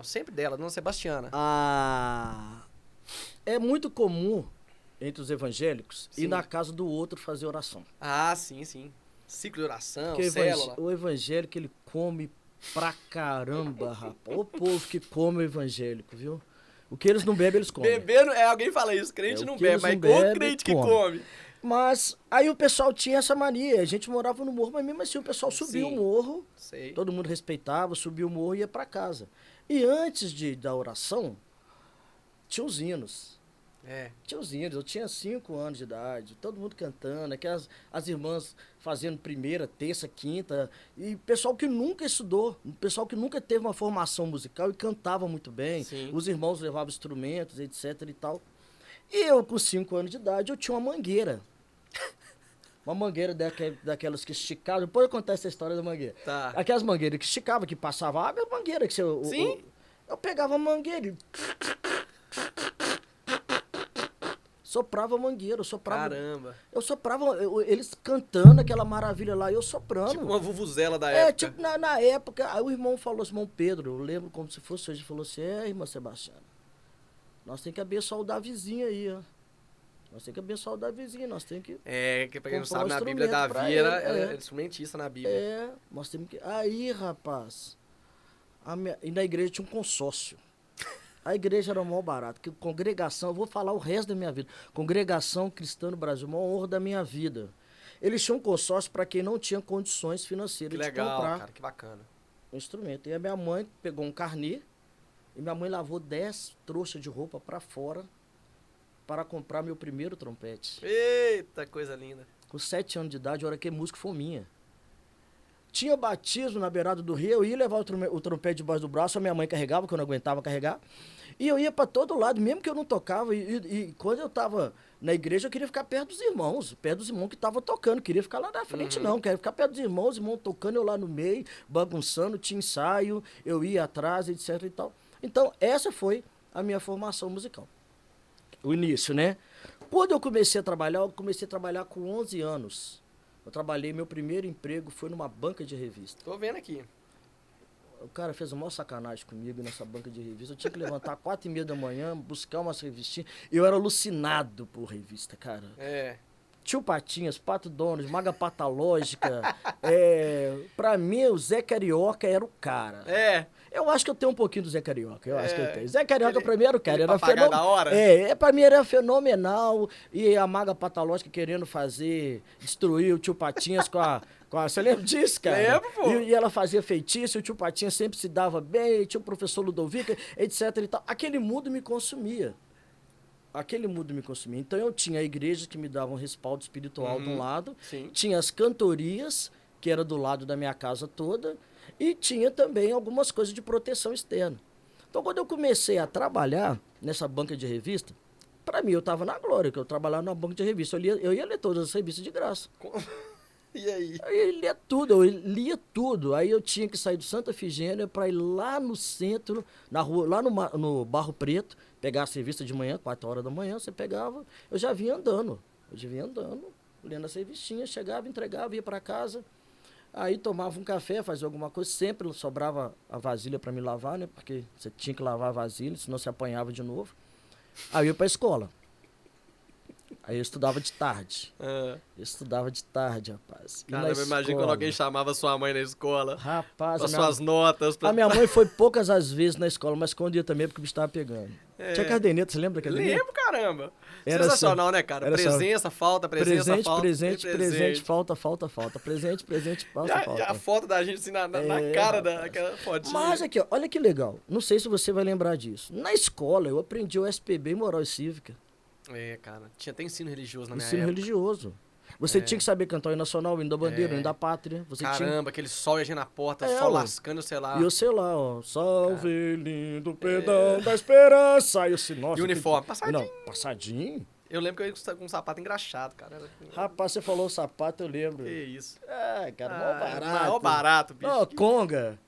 sempre dela, Dona Sebastiana. É muito comum entre os evangélicos Sim. ir na casa do outro fazer oração. Ah, sim, sim. Ciclo de oração, Porque célula. o evangélico, ele come pra caramba, rapaz. O povo que come o evangélico, viu? O que eles não bebem, eles comem. Bebendo, alguém fala isso, crente O não que bebe, eles mas não o bebem, crente que come. come. Mas aí o pessoal tinha essa mania. A gente morava no morro, mas mesmo assim o pessoal subia o Sim. morro. Sei. Todo mundo respeitava, subia o morro e ia pra casa. E antes da oração, tinha os hinos. Tinha os hinos. Eu tinha 5 anos de idade, todo mundo cantando, as irmãs fazendo primeira, terça, quinta. E pessoal que nunca estudou, pessoal que nunca teve uma formação musical e cantava muito bem. Sim. Os irmãos levavam instrumentos, etc e tal. E eu, com 5 anos de idade, eu tinha uma mangueira. Uma mangueira daquelas que esticavam. Depois eu contar essa história da mangueira. Tá. Aquelas mangueiras que esticavam, que passava água, a mangueira que você... Sim? Eu pegava a mangueira e... soprava a mangueira, eu soprava... Caramba. Eu soprava, eles cantando aquela maravilha lá, e eu soprando. Tipo uma vuvuzela da época. Tipo, na época, aí o irmão falou assim, irmão Pedro, eu lembro como se fosse hoje, ele falou assim, irmã Sebastiana, nós temos que abençoar o Davizinho aí, ó. Nós temos que abençoar o Davizinho, nós temos que... Que pra quem não comprar sabe, um na Bíblia, instrumento pra Davi ele, era instrumentista na Bíblia. Nós temos que... Aí, rapaz, e na igreja tinha um consórcio. A igreja era o maior barato, que congregação, eu vou falar o resto da minha vida, Congregação Cristã no Brasil, a maior honra da minha vida. Eles tinham um consórcio para quem não tinha condições financeiras Que legal, de comprar cara, que bacana. um instrumento. E a minha mãe pegou um carnê, e minha mãe lavou 10 trouxas de roupa para fora para comprar meu primeiro trompete. Eita, coisa linda. Com 7 anos de idade, a hora que música foi minha. Tinha batismo na beirada do rio, eu ia levar o trompete debaixo do braço, a minha mãe carregava, que eu não aguentava carregar. E eu ia para todo lado, mesmo que eu não tocava. E quando eu tava na igreja, eu queria ficar perto dos irmãos que estavam tocando. Queria ficar lá na frente, não. Queria ficar perto dos irmãos tocando, eu lá no meio, bagunçando, tinha ensaio, eu ia atrás, etc e tal. Então, essa foi a minha formação musical. O início, né? Quando eu comecei a trabalhar com 11 anos. Eu trabalhei, meu primeiro emprego foi numa banca de revista. Tô vendo aqui. O cara fez a maior sacanagem comigo nessa banca de revista. Eu tinha que levantar 4h30 da manhã, buscar umas revistinhas. Eu era alucinado por revista, cara. Tio Patinhas, Pato Donald, Maga Patológica. Pra mim, o Zé Carioca era o cara. Eu acho que eu tenho um pouquinho do Zé Carioca. Eu acho que eu tenho. Zé Carioca, pra mim, era o cara. Era fenomenal. Da hora? Pra mim era fenomenal. E a Maga Patológica querendo destruir o Tio Patinhas com a... Você lembra disso, cara? Lembro, pô. E ela fazia feitiço, e o Tio Patinhas sempre se dava bem, tinha o professor Ludovica, etc e tal. Aquele mundo me consumia. Então eu tinha a igreja que me dava um respaldo espiritual de um lado, Sim. tinha as cantorias, que era do lado da minha casa toda, e tinha também algumas coisas de proteção externa. Então quando eu comecei a trabalhar nessa banca de revista, pra mim eu tava na glória, que eu trabalhava numa banca de revista, eu ia ler todas as revistas de graça. E aí? Eu lia tudo. Aí eu tinha que sair do Santa Efigênia para ir lá no centro, na rua, lá no Barro Preto, pegar a revista de manhã, 4 horas da manhã, você pegava, eu já vinha andando, lendo as revistinhas, chegava, entregava, ia para casa, aí tomava um café, fazia alguma coisa, sempre sobrava a vasilha para me lavar, né, porque você tinha que lavar a vasilha, senão você apanhava de novo. Aí eu ia para a escola. Aí eu estudava de tarde. Rapaz. Cara, eu imagino quando alguém chamava sua mãe na escola. Rapaz, pra suas notas. A minha mãe foi poucas as vezes na escola, mas quando ia também, porque o bicho estava pegando. Tinha caderneta, você lembra da caderneta? Lembro, caramba. Era sensacional, né, cara? Presença, falta, presença, falta. Presente, falta. Presente, falta. E a foto da gente assim na cara daquela fotinha. Mas aqui, ó, olha que legal. Não sei se você vai lembrar disso. Na escola, eu aprendi o SPB em Moral e Cívica. Cara. Tinha até ensino religioso na minha época. Ensino religioso. Você tinha que saber cantar o hino nacional, o hino da bandeira, o hino da pátria. Aquele sol ia na porta, sol lascando, sei lá. E o sei lá, ó. Salve, lindo perdão da esperança. E o sinócio. E o uniforme. Passadinho. Não, passadinho? Eu lembro que eu ia com um sapato engraxado, cara. Rapaz, você falou sapato, eu lembro. Que isso. Cara, mó barato. Mó barato, bicho. Ó, conga.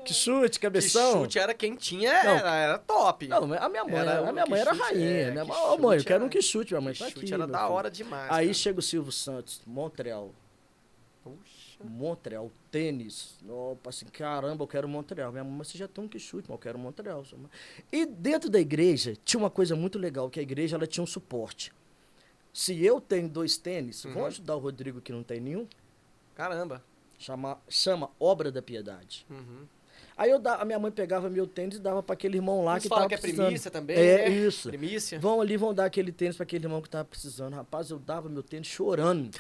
Que chute, cabeção. Que chute era quem tinha, era top. Não, a minha mãe era rainha. Minha mãe, mãe, eu quero um que chute, minha mãe tá aqui. Chute era da hora demais. Aí chega o Silvio Santos, Montreal. Puxa. Montreal, tênis. Opa, assim, caramba, eu quero Montreal. Minha mãe, você já tem um que chute, mas eu quero Montreal. E dentro da igreja, tinha uma coisa muito legal, que a igreja ela tinha um suporte. Se eu tenho 2 tênis, vou ajudar o Rodrigo que não tem nenhum, Caramba. chama Obra da Piedade. Uhum. Aí a minha mãe pegava meu tênis e dava para aquele irmão lá Eles que falam tava que é precisando. primícia também, É, né? isso. Primícia. Vão dar aquele tênis para aquele irmão que tava precisando. Rapaz, eu dava meu tênis chorando.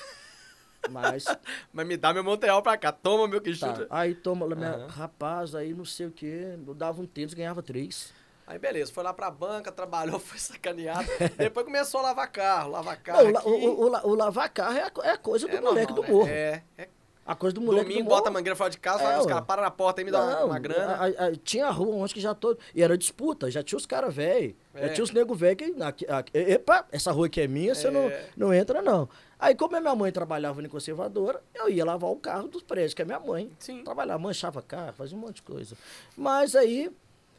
Mas, Mas me dá meu Montreal pra cá. Toma meu que tá. chuta. Aí toma, Aham. rapaz, aí não sei o quê. Eu dava um tênis, ganhava 3. Aí beleza, foi lá pra banca, trabalhou, foi sacaneado. Depois começou a lavar carro. Lavar Não, carro o, aqui. o lavar carro é a coisa do É moleque normal, do morro. né? É. A coisa do moleque Domingo, do morro. bota a mangueira fora de casa, É, fala, os ué. caras param na porta aí, me dá uma grana. Tinha rua onde que já todo. E era disputa, já tinha os caras velhos. É. Já tinha os nego velho que. Epa, essa rua aqui é minha, você não entra, não. Aí, como a minha mãe trabalhava em conservadora, eu ia lavar o carro dos prédios, que é minha mãe. Sim. Trabalhava, manchava carro, fazia um monte de coisa. Mas aí,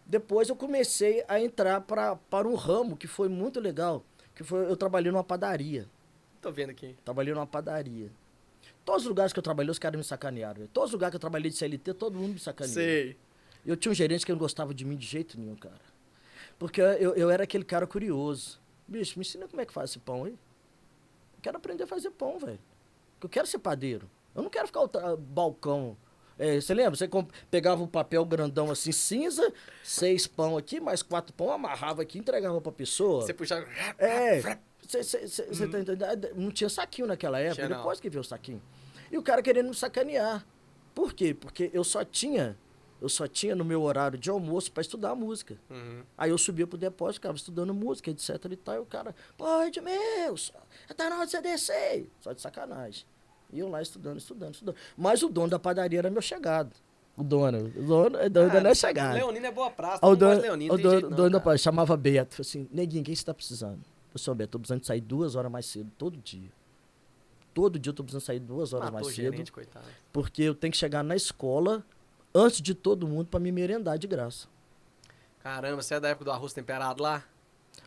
depois eu comecei a entrar para um ramo que foi muito legal. Eu trabalhei numa padaria. Tô vendo aqui. Trabalhei numa padaria. Todos os lugares que eu trabalhei, os caras me sacanearam. Véio. Todos os lugares que eu trabalhei de CLT, todo mundo me sacaneou. Sei. Eu tinha um gerente que não gostava de mim de jeito nenhum, cara. Porque eu era aquele cara curioso. Bicho, me ensina como é que faz esse pão aí. Eu quero aprender a fazer pão, velho. Eu quero ser padeiro. Eu não quero ficar balcão. Você lembra? Você pegava um papel grandão assim, cinza, 6 pão aqui, mais 4 pão, amarrava aqui e entregava pra pessoa. Você puxava. Você tá entendendo? Não tinha saquinho naquela época, Tinha, depois que veio o saquinho. E o cara querendo me sacanear. Por quê? Porque eu só tinha no meu horário de almoço pra estudar música. Uhum. Aí eu subia pro depósito, ficava estudando música, etc e tal, e o cara, pô, Edmilson, tá na hora de você descer. Só de sacanagem. E eu lá estudando. Mas o dono da padaria era meu chegado. O dono ainda não é chegado. Leonino é boa praça, O todo mundo gosta dono, de Leonino, o tem jeito não, dono da cara. padaria chamava Beto, falou assim, neguinho, quem você tá precisando? Eu sou Beto, tô precisando de sair 2 horas mais cedo, todo dia. Todo dia eu tô precisando sair 2 horas Matou mais o cedo, gerente, coitado. porque eu tenho que chegar na escola antes de todo mundo pra me merendar de graça. Caramba, você é da época do arroz temperado lá?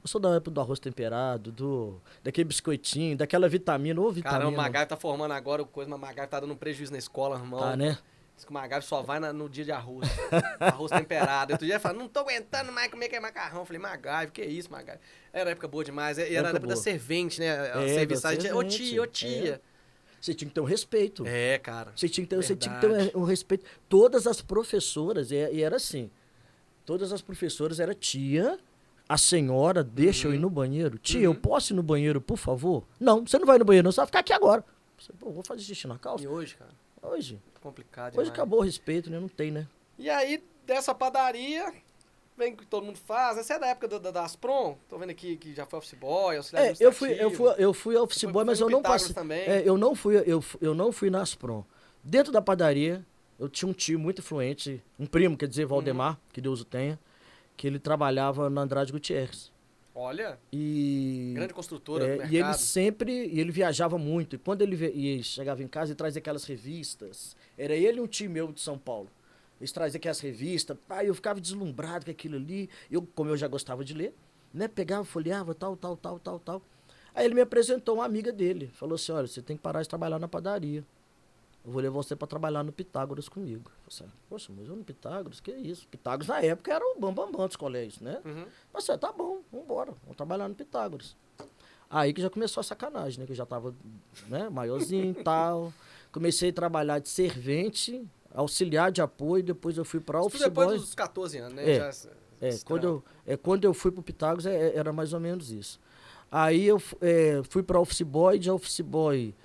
Eu sou da época do arroz temperado, daquele biscoitinho, daquela vitamina, ou vitamina. Caramba, o Magari tá formando agora coisa, mas o Magari tá dando um prejuízo na escola, irmão. Tá, né? Diz que o Magari só vai no dia de arroz. Arroz temperado. Outro dia ele falou, não tô aguentando mais comer aquele macarrão. Eu falei, Magari, que isso, Magari? Era época boa demais. E era a época da boa. servente, né? A Da serviçais. Ô servente. tia, ô tia. Você tinha que ter um respeito. É, cara. Você tinha que ter Verdade. um respeito. Todas as professoras, e era assim, todas as professoras era tia, a senhora deixa eu ir no banheiro. Tia, eu posso ir no banheiro, por favor? Não, você não vai no banheiro, não, você vai ficar aqui agora. Você, pô, vou fazer xixi na calça? E hoje, cara? Hoje Complicado demais. acabou o respeito, né? Não tem, né? E aí, dessa padaria, vem o que todo mundo faz. Você é da época das Prom? Tô vendo aqui que já foi office boy, auxiliar Eu fui office Foi- boy, mas foi eu no não Pitágoras passei. também. Eu não fui nas prom. Dentro da padaria, eu tinha um tio muito influente, um primo, quer dizer, Valdemar, que Deus o tenha, que ele trabalhava na Andrade Gutierrez. Olha, E grande construtora do mercado. e ele viajava muito. E quando ele chegava em casa, ele trazia aquelas revistas. Era ele e um tio meu de São Paulo. Eles traziam aquelas revistas. Aí eu ficava deslumbrado com aquilo ali. Como eu já gostava de ler, né? Pegava, folheava, tal. Aí ele me apresentou uma amiga dele. Falou assim, olha, você tem que parar de trabalhar na padaria. Eu vou levar você para trabalhar no Pitágoras comigo. Eu falei assim, poxa, mas eu no Pitágoras? Que isso? Pitágoras na época era o bambambam dos colégios, né? Uhum. Você, tá bom, vambora, vamos trabalhar no Pitágoras. Aí que já começou a sacanagem, né? Que eu já tava, né, maiorzinho e tal. Comecei a trabalhar de servente, auxiliar de apoio, depois eu fui pra Isso office tudo depois boy. dos 14 anos, né? Quando eu fui pro Pitágoras, era mais ou menos isso. Aí eu fui pra office boy, de office boy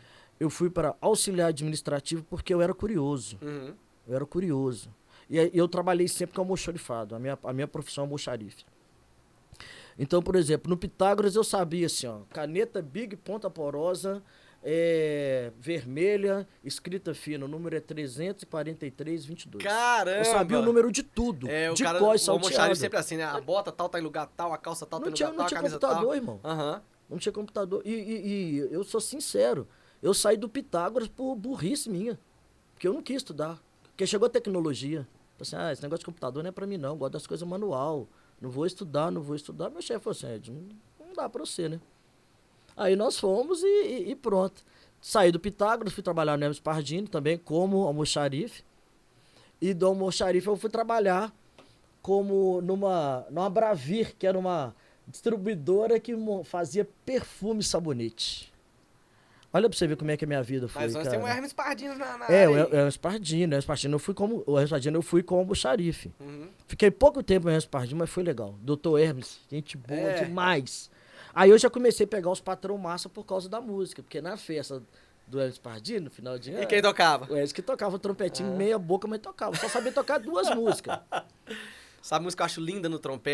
eu fui para auxiliar administrativo porque eu era curioso. Uhum. Eu era curioso. E aí eu trabalhei sempre com almoxarifado. A minha profissão é almoxarife. Então, por exemplo, no Pitágoras eu sabia assim, ó, caneta Big Ponta Porosa, vermelha, escrita fina, o número é 34322. Caramba! Eu sabia o número de tudo, O de cara, cor e o almoxarifado salteado. sempre assim, né? A bota tal tá em lugar tal, a calça tal tá em lugar tal, Não a tinha camisa computador, tal. irmão. Aham. Não tinha computador. E eu sou sincero, eu saí do Pitágoras por burrice minha. Porque eu não quis estudar. Porque chegou a tecnologia. Falei assim, esse negócio de computador não é pra mim não, eu gosto das coisas manual. Não vou estudar. Meu chefe falou assim, Ed, não dá pra você, né? Aí nós fomos e pronto. Saí do Pitágoras, fui trabalhar no Hermes Pardini também, como almoxarife. E do almoxarife eu fui trabalhar como numa Bravir, que era uma distribuidora que fazia perfume e sabonete. Olha pra você ver como é que a minha vida foi, Mas nós cara. temos o Hermes Pardinho na É, área o aí. Hermes Pardini, o Hermes Pardini eu fui como almoxarife. Uhum. Fiquei pouco tempo no Hermes Pardini, mas foi legal. Doutor Hermes, gente boa É. demais. Aí eu já comecei a pegar os patrão massa por causa da música, porque na festa do Hermes Pardini, no final de ano, E quem tocava? o Hermes que tocava o trompetinho meia boca, mas tocava. Só sabia tocar 2 músicas. Sabe a música que eu acho linda no trompete?